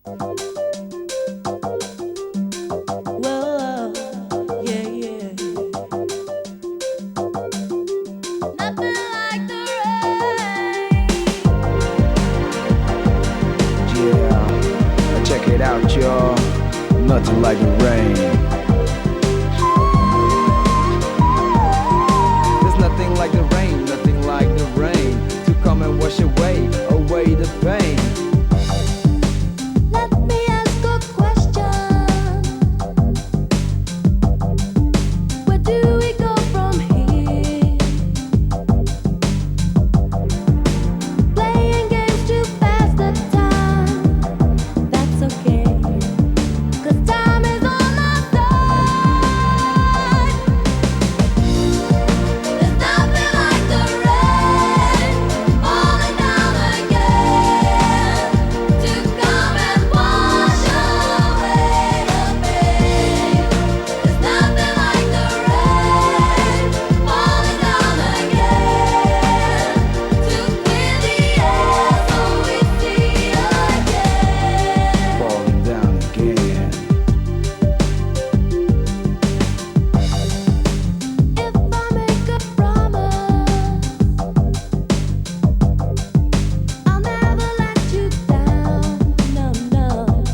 Whoa, yeah, yeah. Nothing like the rain. Yeah, check it out, y'all. Nothing like the rain. There's nothing like the rain, nothing like the rain to come and wash away the pain. Let me ask a question. Where do we go from here? Playing games to pass the time. That's okay, 'cause time is on our side. There's nothing like the rain falling down again to come and wash away the pain. There's nothing like the rain falling down again to clear the air so we see again. Falling down again. If I make a promise, I'll never let you down. No, no.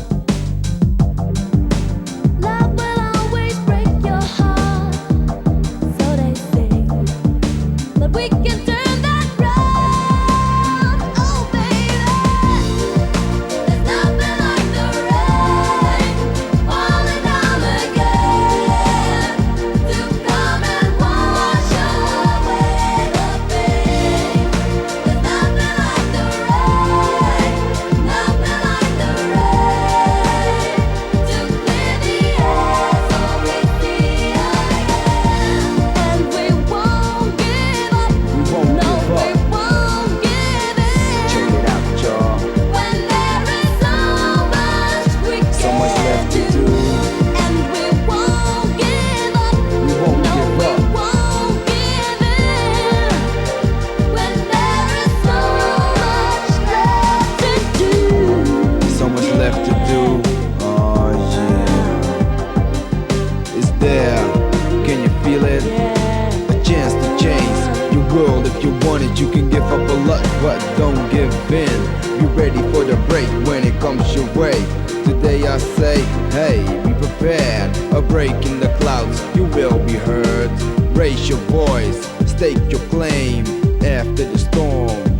Love will always break your heart, so they say. But we can turn that round. Oh, baby, there's nothing like the rain falling down again to come and wash away the pain. There's nothing like the rain, nothing like the rain to clear the air so we see again. And we won't give up. We won't No, give we up. won't give Check in. it out, y'all. When there is so much we So much can left to do. and we won't give up. We won't No, give we up. won't give in. When there is so much left to do. So much left to do. Oh yeah. It's there. Can you feel it? A chance to change your world. If you want it, you can give up a lot, but don't give in. Be ready for the break when it comes your way. Today I say, hey, be prepared. A break in the clouds, you will be heard. Raise your voice, stake your claim after the storm.